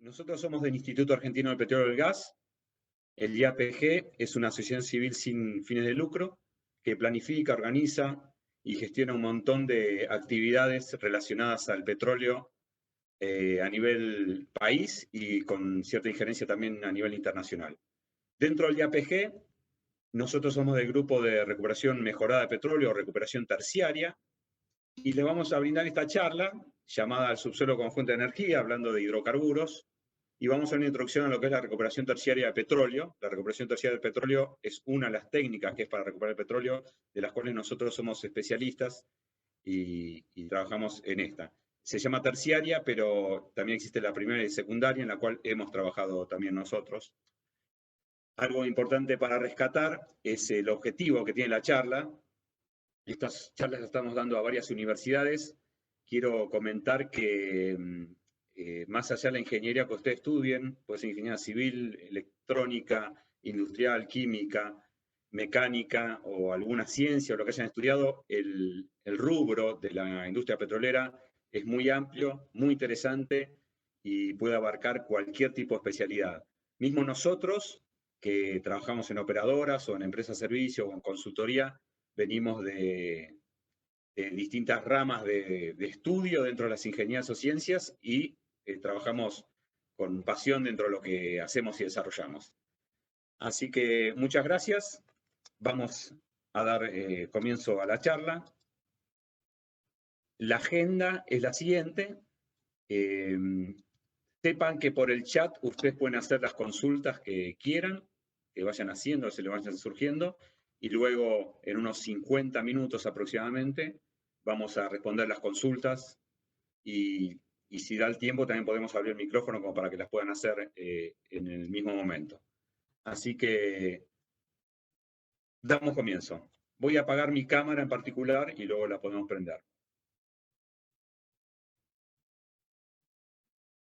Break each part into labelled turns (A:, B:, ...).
A: Nosotros somos del Instituto Argentino del Petróleo y del Gas. El IAPG es una asociación civil sin fines de lucro que planifica, organiza y gestiona un montón de actividades relacionadas al petróleo a nivel país y con cierta injerencia también a nivel internacional. Dentro del IAPG, nosotros somos del grupo de recuperación mejorada de petróleo o recuperación terciaria y les vamos a brindar esta charla llamada al subsuelo como fuente de energía, hablando de hidrocarburos, y vamos a hacer una introducción a lo que es la recuperación terciaria de petróleo. La recuperación terciaria del petróleo es una de las técnicas que es para recuperar el petróleo, de las cuales nosotros somos especialistas y trabajamos en esta. Se llama terciaria, pero también existe la primera y secundaria, en la cual hemos trabajado también nosotros. Algo importante para rescatar es el objetivo que tiene la charla. Estas charlas las estamos dando a varias universidades. Quiero comentar que más allá de la ingeniería que ustedes estudien, puede ser ingeniería civil, electrónica, industrial, química, mecánica o alguna ciencia o lo que hayan estudiado, el rubro de la industria petrolera es muy amplio, muy interesante y puede abarcar cualquier tipo de especialidad. Mismo nosotros, que trabajamos en operadoras o en empresas de servicio o en consultoría, venimos de distintas ramas de estudio dentro de las ingenierías o ciencias y trabajamos con pasión dentro de lo que hacemos y desarrollamos. Así que muchas gracias. Vamos a dar comienzo a la charla. La agenda es la siguiente. Sepan que por el chat ustedes pueden hacer las consultas que quieran, que vayan haciendo, se les vayan surgiendo, y luego en unos 50 minutos aproximadamente vamos a responder las consultas y si da el tiempo también podemos abrir el micrófono como para que las puedan hacer en el mismo momento. Así que damos comienzo. Voy a apagar mi cámara en particular y luego la podemos prender.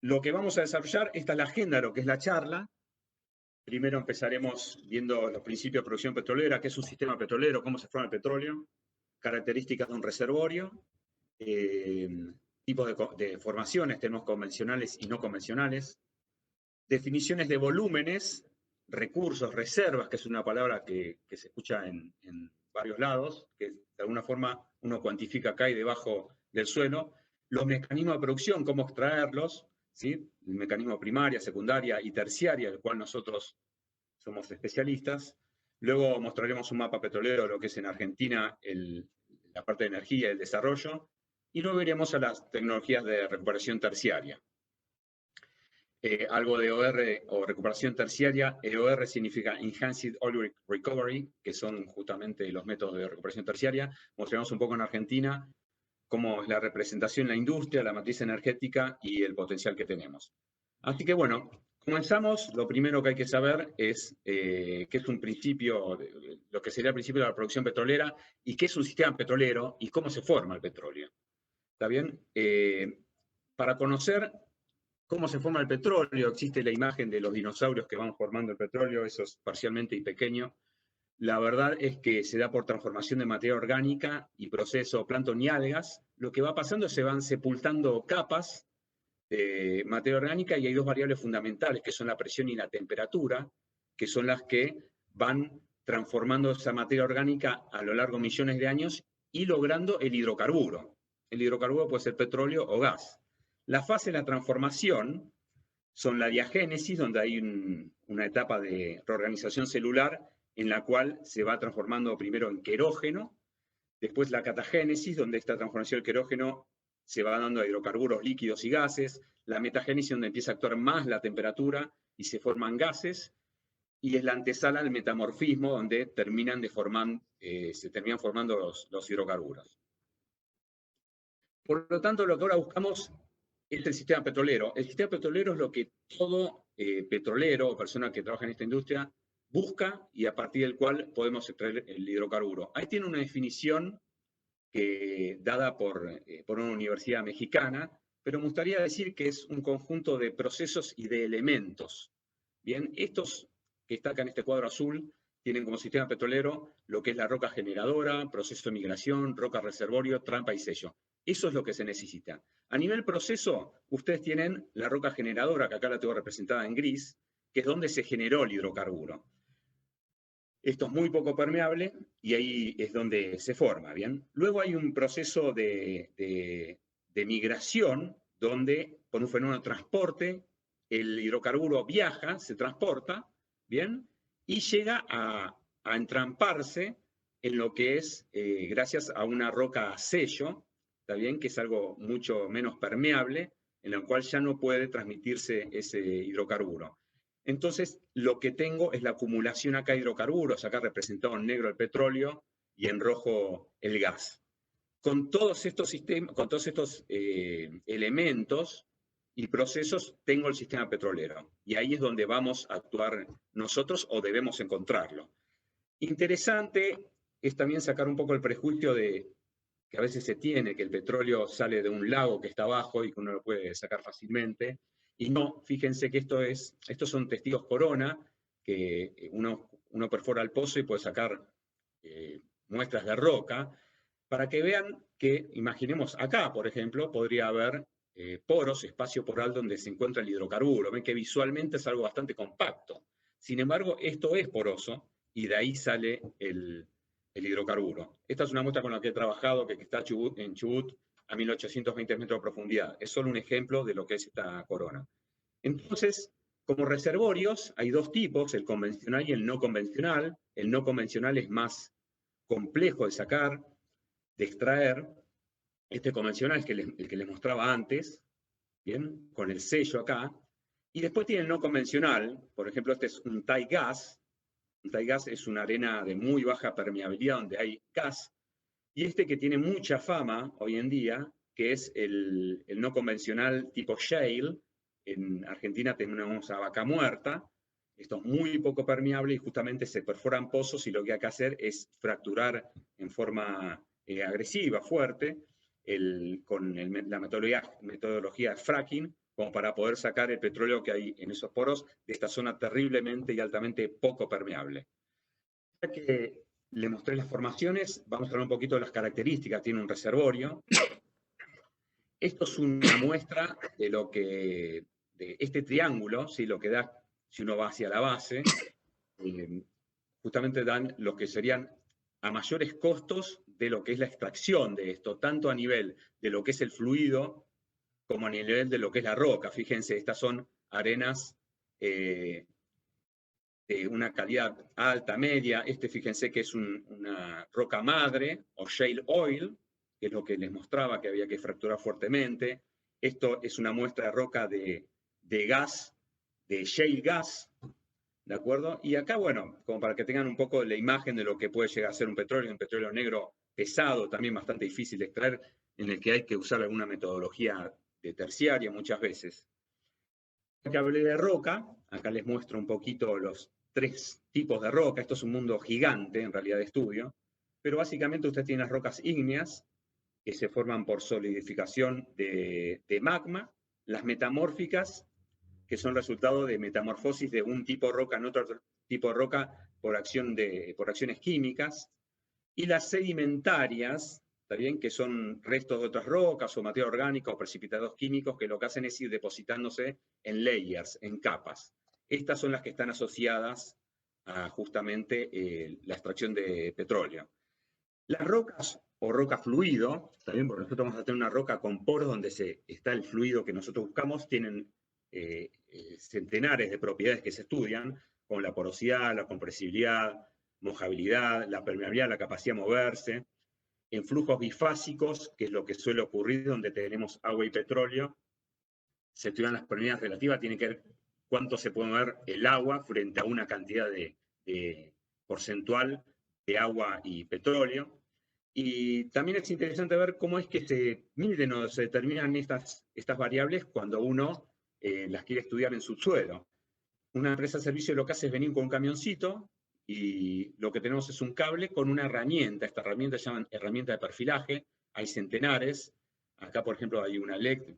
A: Lo que vamos a desarrollar, esta es la agenda de lo que es la charla. Primero empezaremos viendo los principios de producción petrolera, qué es un sistema petrolero, cómo se forma el petróleo, características de un reservorio, tipos de formaciones, tenemos convencionales y no convencionales, definiciones de volúmenes, recursos, reservas, que es una palabra que se escucha en varios lados, que de alguna forma uno cuantifica acá y debajo del suelo, los mecanismos de producción, cómo extraerlos, ¿sí? El mecanismo primaria, secundaria y terciaria, del cual nosotros somos especialistas. Luego mostraremos un mapa petrolero, lo que es en Argentina la parte de energía y el desarrollo, y luego iremos a las tecnologías de recuperación terciaria. Algo de EOR o recuperación terciaria. EOR significa Enhanced Oil Recovery, que son justamente los métodos de recuperación terciaria. Mostraremos un poco en Argentina cómo es la representación en la industria, la matriz energética y el potencial que tenemos. Así que bueno, comenzamos. Lo primero que hay que saber es qué es un principio, lo que sería el principio de la producción petrolera y qué es un sistema petrolero y cómo se forma el petróleo. ¿Está bien? Para conocer cómo se forma el petróleo, existe la imagen de los dinosaurios que van formando el petróleo, eso es parcialmente y pequeño. La verdad es que se da por transformación de materia orgánica y proceso plancton y algas. Lo que va pasando es que se van sepultando capas de materia orgánica y hay dos variables fundamentales, que son la presión y la temperatura, que son las que van transformando esa materia orgánica a lo largo de millones de años y logrando el hidrocarburo. El hidrocarburo puede ser petróleo o gas. La fase de la transformación son la diagénesis, donde hay una etapa de reorganización celular en la cual se va transformando primero en querógeno, después la catagénesis, donde esta transformación del querógeno se va dando a hidrocarburos líquidos y gases, la metagénesis, donde empieza a actuar más la temperatura y se forman gases, y es la antesala al metamorfismo, donde se terminan formando los hidrocarburos. Por lo tanto, lo que ahora buscamos es el sistema petrolero. El sistema petrolero es lo que todo petrolero o persona que trabaja en esta industria busca y a partir del cual podemos extraer el hidrocarburo. Ahí tiene una definición dada por una universidad mexicana, pero me gustaría decir que es un conjunto de procesos y de elementos. Bien, estos que están acá en este cuadro azul tienen como sistema petrolero lo que es la roca generadora, proceso de migración, roca reservorio, trampa y sello. Eso es lo que se necesita. A nivel proceso, ustedes tienen la roca generadora, que acá la tengo representada en gris, que es donde se generó el hidrocarburo. Esto es muy poco permeable y ahí es donde se forma, ¿bien? Luego hay un proceso de migración donde, por un fenómeno de transporte, el hidrocarburo viaja, se transporta, ¿bien? Y llega a entramparse en lo que es, gracias a una roca sello, ¿está bien? Que es algo mucho menos permeable, en la cual ya no puede transmitirse ese hidrocarburo. Entonces, lo que tengo es la acumulación acá de hidrocarburos, acá representado en negro el petróleo y en rojo el gas. Con todos estos sistemas, con todos estos elementos y procesos, tengo el sistema petrolero. Y ahí es donde vamos a actuar nosotros o debemos encontrarlo. Interesante es también sacar un poco el prejuicio que a veces se tiene, que el petróleo sale de un lago que está abajo y que uno lo puede sacar fácilmente. Y no, fíjense que estos son testigos corona, que uno perfora el pozo y puede sacar muestras de roca, para que vean que, imaginemos acá, por ejemplo, podría haber poros, espacio poral donde se encuentra el hidrocarburo. Ven que visualmente es algo bastante compacto. Sin embargo, esto es poroso y de ahí sale el hidrocarburo. Esta es una muestra con la que he trabajado, que está en Chubut a 1820 metros de profundidad. Es solo un ejemplo de lo que es esta corona. Entonces, como reservorios, hay dos tipos, el convencional y el no convencional. El no convencional es más complejo de sacar, de extraer. Este convencional es el que les mostraba antes, ¿bien? Con el sello acá. Y después tiene el no convencional, por ejemplo, este es un Thai gas. Un Thai gas es una arena de muy baja permeabilidad donde hay gas. Y este que tiene mucha fama hoy en día, que es el no convencional tipo shale. En Argentina tenemos a Vaca Muerta. Esto es muy poco permeable y justamente se perforan pozos y lo que hay que hacer es fracturar en forma agresiva, fuerte, con la metodología de fracking, como para poder sacar el petróleo que hay en esos poros de esta zona terriblemente y altamente poco permeable. Ya que le mostré las formaciones, vamos a hablar un poquito de las características. Tiene un reservorio. Esto es una muestra de lo que, de este triángulo, ¿sí? Lo que da, si uno va hacia la base, justamente dan lo que serían a mayores costos de lo que es la extracción de esto, tanto a nivel de lo que es el fluido, como a nivel de lo que es la roca. Fíjense, estas son arenas de una calidad alta, media. Fíjense que es una roca madre, o shale oil, que es lo que les mostraba que había que fracturar fuertemente. Esto es una muestra de roca de gas, de shale gas, ¿de acuerdo? Y acá, bueno, como para que tengan un poco la imagen de lo que puede llegar a ser un petróleo negro pesado, también bastante difícil de extraer, en el que hay que usar alguna metodología de terciaria muchas veces. Que hablé de roca, acá les muestro un poquito los tres tipos de roca. Esto es un mundo gigante, en realidad, de estudio, pero básicamente usted tiene las rocas ígneas, que se forman por solidificación de magma, las metamórficas, que son resultado de metamorfosis de un tipo de roca en otro tipo de roca por acciones químicas, y las sedimentarias, ¿está bien? Que son restos de otras rocas o materia orgánica o precipitados químicos que lo que hacen es ir depositándose en layers, en capas. Estas son las que están asociadas a justamente la extracción de petróleo. Las rocas o roca fluido, ¿está bien? Porque nosotros vamos a tener una roca con poros donde está el fluido que nosotros buscamos, tienen centenares de propiedades que se estudian, como la porosidad, la compresibilidad, mojabilidad, la permeabilidad, la capacidad de moverse. En flujos bifásicos, que es lo que suele ocurrir donde tenemos agua y petróleo, se estudian las permeabilidades relativas, tiene que ver cuánto se puede mover el agua frente a una cantidad de porcentual de agua y petróleo. Y también es interesante ver cómo es que se miden o se determinan estas variables cuando uno las quiere estudiar en subsuelo. Una empresa de servicio lo que hace es venir con un camioncito y lo que tenemos es un cable con una herramienta. Esta herramienta se llama herramienta de perfilaje. Hay centenares. Acá, por ejemplo, hay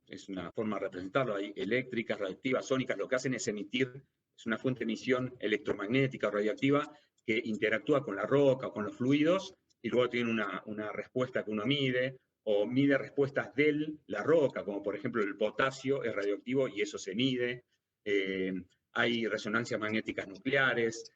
A: es una forma de representarlo. Hay eléctricas, radioactivas, sónicas. Lo que hacen es emitir, es una fuente de emisión electromagnética o radioactiva que interactúa con la roca o con los fluidos y luego tiene una respuesta que uno mide o mide respuestas de la roca, como por ejemplo el potasio es radioactivo y eso se mide. Hay resonancias magnéticas nucleares,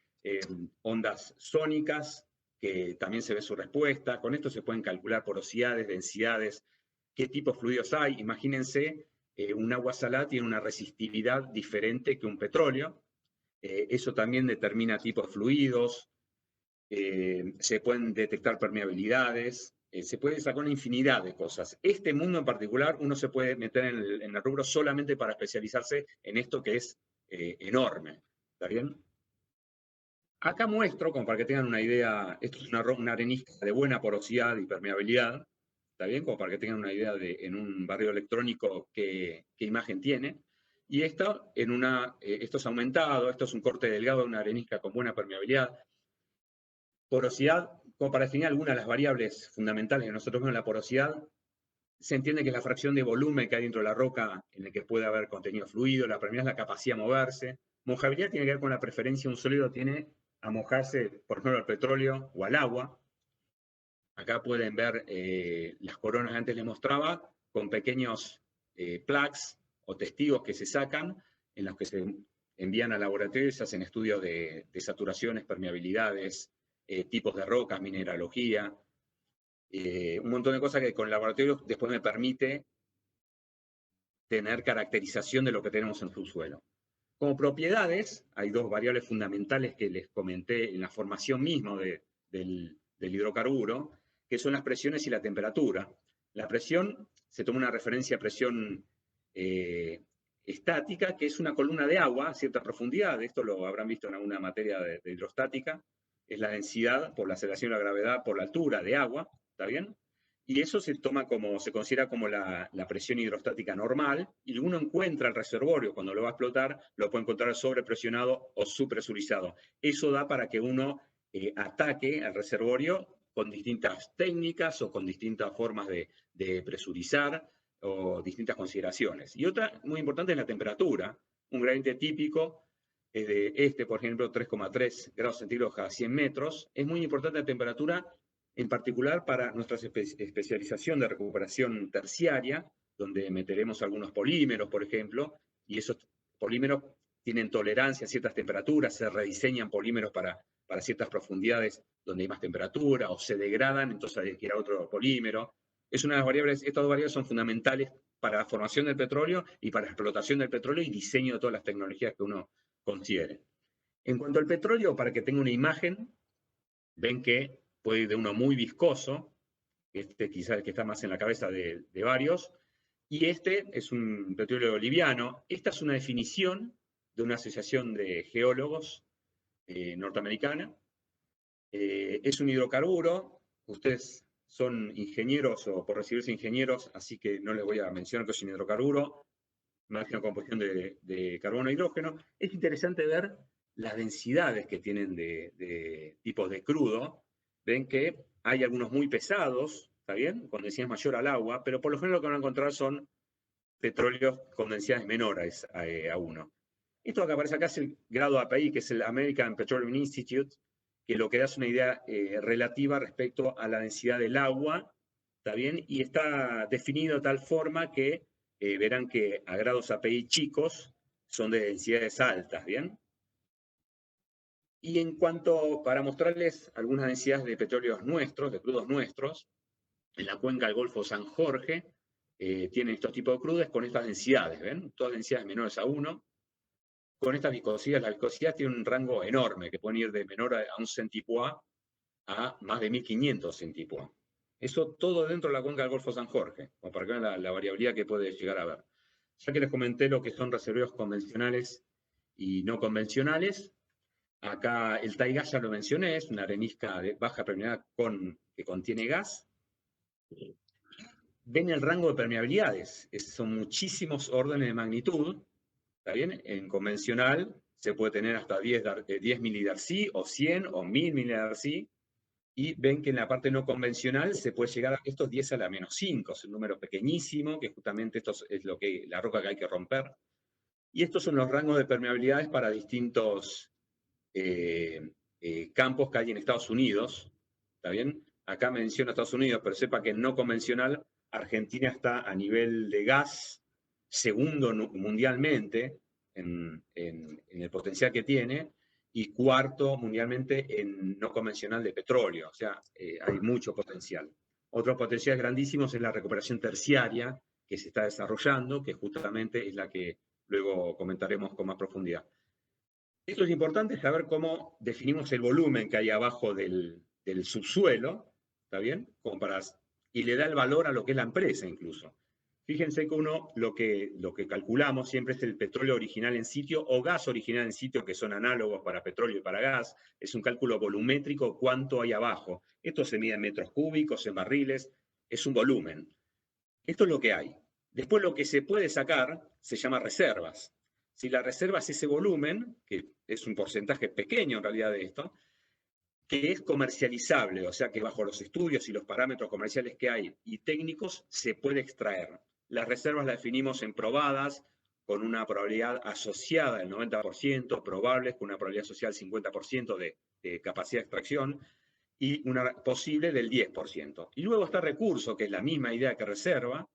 A: ondas sónicas, que también se ve su respuesta. Con esto se pueden calcular porosidades, densidades, qué tipos de fluidos hay. Imagínense, un agua salada tiene una resistividad diferente que un petróleo. Eso también determina tipos de fluidos. Se pueden detectar permeabilidades. Se puede sacar una infinidad de cosas. Este mundo en particular, uno se puede meter en el rubro solamente para especializarse en esto que es enorme. ¿Está bien? Acá muestro, como para que tengan una idea, esto es una arenisca de buena porosidad y permeabilidad, ¿está bien? Como para que tengan una idea de en un barrio electrónico qué imagen tiene. Y esto, esto es aumentado, esto es un corte delgado de una arenisca con buena permeabilidad. Porosidad, como para definir algunas de las variables fundamentales que nosotros vemos en la porosidad, se entiende que es la fracción de volumen que hay dentro de la roca en el que puede haber contenido fluido, la permeabilidad es la capacidad de moverse. Mojabilidad tiene que ver con la preferencia un sólido tiene a mojarse, por ejemplo, al petróleo o al agua. Acá pueden ver las coronas que antes les mostraba, con pequeños plugs o testigos que se sacan, en los que se envían al laboratorio y se hacen estudios de saturaciones, permeabilidades, tipos de rocas, mineralogía, un montón de cosas que con el laboratorio después me permite tener caracterización de lo que tenemos en el subsuelo. Como propiedades, hay dos variables fundamentales que les comenté en la formación misma del hidrocarburo, que son las presiones y la temperatura. La presión, se toma una referencia a presión estática, que es una columna de agua a cierta profundidad. Esto lo habrán visto en alguna materia de hidrostática. Es la densidad por la aceleración y la gravedad por la altura de agua, ¿está bien? Y eso se considera como la presión hidrostática normal, y uno encuentra el reservorio, cuando lo va a explotar, lo puede encontrar sobrepresionado o subpresurizado. Eso da para que uno ataque al reservorio con distintas técnicas o con distintas formas de presurizar o distintas consideraciones. Y otra muy importante es la temperatura. Un gradiente típico de por ejemplo, 3,3 grados centígrados cada 100 metros. Es muy importante la temperatura, en particular para nuestra especialización de recuperación terciaria, donde meteremos algunos polímeros, por ejemplo, y esos polímeros tienen tolerancia a ciertas temperaturas, se rediseñan polímeros para ciertas profundidades donde hay más temperatura, o se degradan, entonces hay que ir a otro polímero. Es una de las variables, estas dos variables son fundamentales para la formación del petróleo y para la explotación del petróleo y diseño de todas las tecnologías que uno considere. En cuanto al petróleo, para que tenga una imagen, ven que puede ir de uno muy viscoso, este quizás el que está más en la cabeza de varios, y este es un petróleo liviano. Esta es una definición de una asociación de geólogos norteamericana. Es un hidrocarburo. Ustedes son ingenieros o por recibirse ingenieros, así que no les voy a mencionar que es un hidrocarburo, más que una composición de carbono e hidrógeno. Es interesante ver las densidades que tienen de tipos de crudo. Ven que hay algunos muy pesados, ¿está bien? Con densidad mayor al agua, pero por lo general lo que van a encontrar son petróleos con densidades menores a 1. Esto que aparece acá es el grado API, que es el American Petroleum Institute, que lo que da es una idea relativa respecto a la densidad del agua, ¿está bien? Y está definido de tal forma que verán que a grados API chicos son de densidades altas, ¿bien? Y en cuanto, para mostrarles algunas densidades de petróleos nuestros, de crudos nuestros, en la cuenca del Golfo San Jorge, tienen estos tipos de crudos con estas densidades, ¿ven? Todas densidades menores a 1. Con estas viscosidades, la viscosidad tiene un rango enorme, que pueden ir de menor a 1 centipois a más de 1500 centipois. Eso todo dentro de la cuenca del Golfo San Jorge, como para que vean la variabilidad que puede llegar a haber. Ya que les comenté lo que son reservorios convencionales y no convencionales, acá el Taigas ya lo mencioné, es una arenisca de baja permeabilidad que contiene gas. Ven el rango de permeabilidades, son muchísimos órdenes de magnitud, ¿está bien? En convencional se puede tener hasta 10 milidarcy o 100 o 1000 milidarcy, y ven que en la parte no convencional se puede llegar a estos 10 a la menos 5, es un número pequeñísimo, que justamente esto es la roca que hay que romper. Y estos son los rangos de permeabilidades para distintos campos que hay en Estados Unidos, ¿está bien? Acá menciona Estados Unidos, pero sepa que en no convencional Argentina está a nivel de gas segundo mundialmente en el potencial que tiene y cuarto mundialmente en no convencional de petróleo. O sea, hay mucho potencial. Otro potencial grandísimo es la recuperación terciaria que se está desarrollando, que justamente es la que luego comentaremos con más profundidad. Esto es importante saber cómo definimos el volumen que hay abajo del subsuelo, ¿está bien? Y le da el valor a lo que es la empresa incluso. Fíjense que uno lo que calculamos siempre es el petróleo original en sitio o gas original en sitio, que son análogos para petróleo y para gas. Es un cálculo volumétrico, cuánto hay abajo. Esto se mide en metros cúbicos, en barriles, es un volumen. Esto es lo que hay. Después lo que se puede sacar se llama reservas. Si la reserva es ese volumen, que es un porcentaje pequeño en realidad de esto, que es comercializable, o sea que bajo los estudios y los parámetros comerciales que hay y técnicos se puede extraer. Las reservas las definimos en probadas, con una probabilidad asociada del 90%, probables con una probabilidad asociada del 50% de capacidad de extracción y una posible del 10%. Y luego está recurso, que es la misma idea que reserva,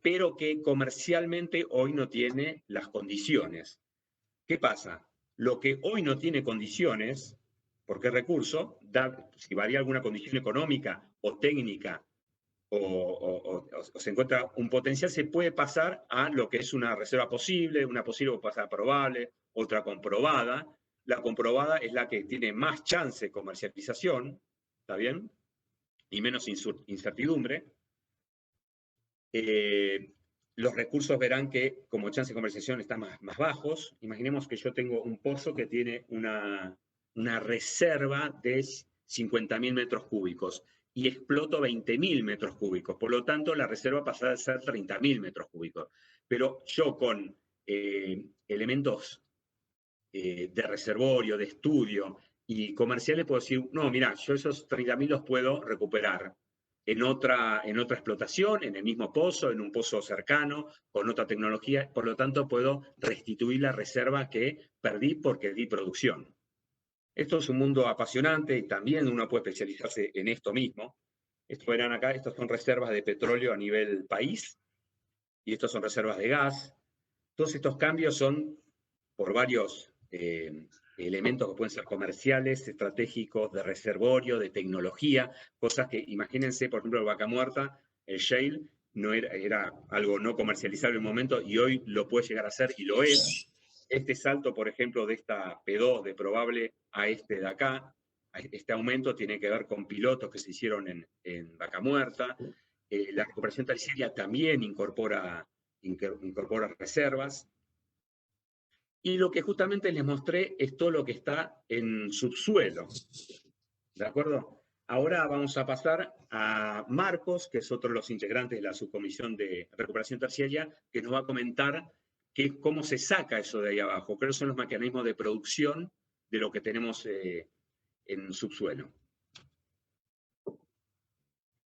A: pero que comercialmente hoy no tiene las condiciones. ¿Qué pasa? Lo que hoy no tiene condiciones, porque es recurso, si varía alguna condición económica o técnica o se encuentra un potencial, se puede pasar a lo que es una reserva posible, una posible puede pasar a probable, otra comprobada. La comprobada es la que tiene más chance de comercialización, ¿está bien? Y menos incertidumbre. Los recursos verán que como chance de comercialización están más bajos. Imaginemos que yo tengo un pozo que tiene una reserva de 50.000 metros cúbicos y exploto 20.000 metros cúbicos. Por lo tanto, la reserva pasará a ser 30.000 metros cúbicos. Pero yo con elementos de reservorio, de estudio y comerciales puedo decir, no, mira, yo esos 30.000 los puedo recuperar en otra explotación, en el mismo pozo, en un pozo cercano, con otra tecnología. Por lo tanto, puedo restituir la reserva que perdí porque di producción. Esto es un mundo apasionante y también uno puede especializarse en esto mismo. Estos verán acá, estos son reservas de petróleo a nivel país y estos son reservas de gas. Todos estos cambios son por varios elementos que pueden ser comerciales, estratégicos, de reservorio, de tecnología, cosas que, imagínense, por ejemplo, el Vaca Muerta, el shale, no era algo no comercializable en un momento y hoy lo puede llegar a ser y lo es. Este salto, por ejemplo, de esta P2 de probable a este de acá, este aumento tiene que ver con pilotos que se hicieron en Vaca Muerta. La recuperación terciaria también incorpora reservas. Y lo que justamente les mostré es todo lo que está en subsuelo. ¿De acuerdo? Ahora vamos a pasar a Marcos, que es otro de los integrantes de la subcomisión de recuperación terciaria, que nos va a comentar cómo se saca eso de ahí abajo, cuáles son los mecanismos de producción de lo que tenemos en subsuelo.